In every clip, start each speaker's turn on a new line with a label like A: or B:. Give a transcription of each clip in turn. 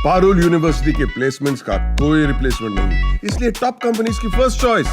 A: Parul university के placements का कोई रिप्लेसमेंट नहीं, इसलिए टॉप कंपनीज की फर्स्ट चॉइस।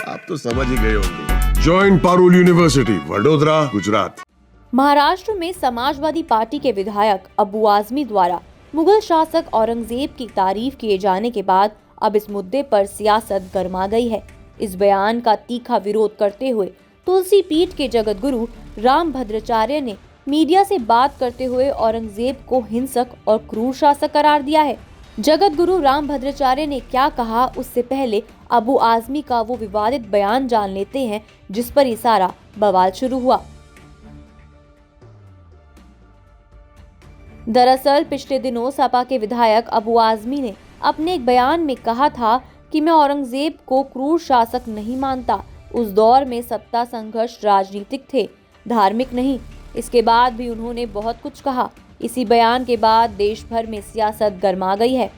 A: आप तो समझ ही गए होंगे। Join Parul University, Vadodara, Gujarat.
B: महाराष्ट्र में समाजवादी पार्टी के विधायक अबू आजमी द्वारा मुगल शासक औरंगजेब की तारीफ किए जाने के बाद अब इस मुद्दे पर सियासत गर्मा गई है। इस बयान का तीखा विरोध करते हुए तुलसी पीठ के जगत गुरु रामभद्राचार्य ने मीडिया से बात करते हुए औरंगजेब को हिंसक और क्रूर शासक करार दिया है। जगत गुरु रामभद्राचार्य ने क्या कहा, उससे पहले अबू आजमी का वो विवादित बयान जान लेते हैं जिस पर ये सारा बवाल शुरू हुआ। दरअसल पिछले दिनों सपा के विधायक अबू आजमी ने अपने एक बयान में कहा था कि मैं औरंगजेब को क्रूर शासक नहीं मानता। उस दौर में सत्ता संघर्ष राजनीतिक थे, धार्मिक नहीं। इसके बाद भी उन्होंने बहुत कुछ कहा। इसी बयान के बाद देश भर में सियासत गर्मा गई है।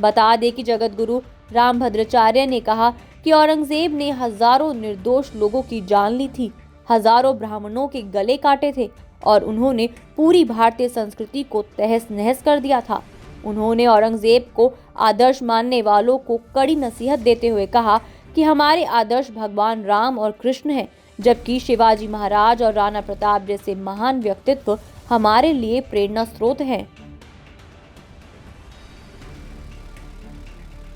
B: बता दें कि जगत गुरु रामभद्राचार्य ने कहा कि औरंगजेब ने हजारों निर्दोष लोगों की जान ली थी, हजारों ब्राह्मणों के गले काटे थे और उन्होंने पूरी भारतीय संस्कृति को तहस नहस कर दिया था। उन्होंने औरंगजेब को आदर्श मानने वालों को कड़ी नसीहत देते हुए कहा कि हमारे आदर्श भगवान राम और कृष्ण हैं, जबकि शिवाजी महाराज और राणा प्रताप जैसे महान व्यक्तित्व हमारे लिए प्रेरणा स्रोत हैं।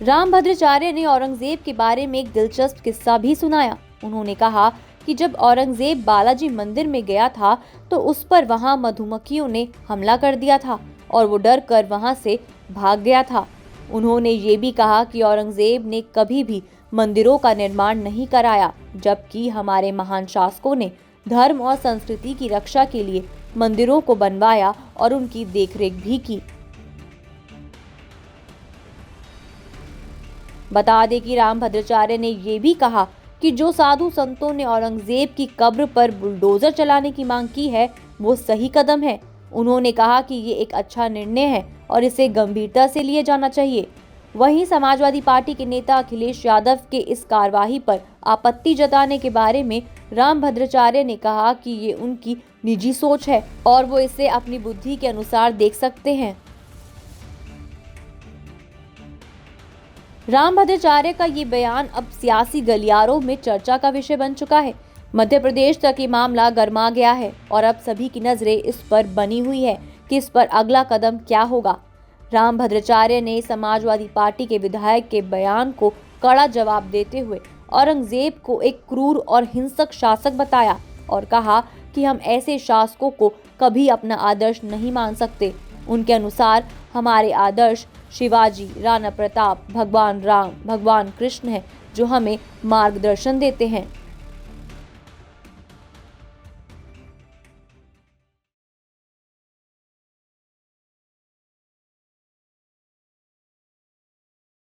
B: रामभद्राचार्य ने औरंगजेब के बारे में एक दिलचस्प किस्सा भी सुनाया। उन्होंने कहा कि जब औरंगजेब बालाजी मंदिर में गया था तो उस पर वहां मधुमक्खियों ने हमला कर दिया था और वो डर कर वहां से भाग गया था। उन्होंने ये भी कहा कि औरंगजेब ने कभी भी मंदिरों का निर्माण नहीं कराया, जबकि हमारे महान शासकों ने धर्म और संस्कृति की रक्षा के लिए मंदिरों को बनवाया और उनकी देखरेख भी की। बता दें कि रामभद्राचार्य ने ये भी कहा कि जो साधु संतों ने औरंगजेब की कब्र पर बुलडोजर चलाने की मांग की है वो सही कदम है। उन्होंने कहा कि ये एक अच्छा निर्णय है और इसे गंभीरता से लिया जाना चाहिए। वहीं समाजवादी पार्टी के नेता अखिलेश यादव के इस कार्रवाई पर आपत्ति जताने के बारे में रामभद्राचार्य ने कहा कि ये उनकी निजी सोच है और वो इसे अपनी बुद्धि के अनुसार देख सकते हैं। रामभद्राचार्य का ये बयान अब सियासी गलियारों में चर्चा का विषय बन चुका है। मध्य प्रदेश तक ये मामला गर्मा गया है और अब सभी की नजरें इस पर बनी हुई है कि इस पर अगला कदम क्या होगा। रामभद्राचार्य ने समाजवादी पार्टी के विधायक के बयान को कड़ा जवाब देते हुए औरंगजेब को एक क्रूर और हिंसक शासक बताया और कहा कि हम ऐसे शासकों को कभी अपना आदर्श नहीं मान सकते। उनके अनुसार हमारे आदर्श शिवाजी, राणा प्रताप, भगवान राम, भगवान कृष्ण हैं जो हमें मार्गदर्शन देते हैं।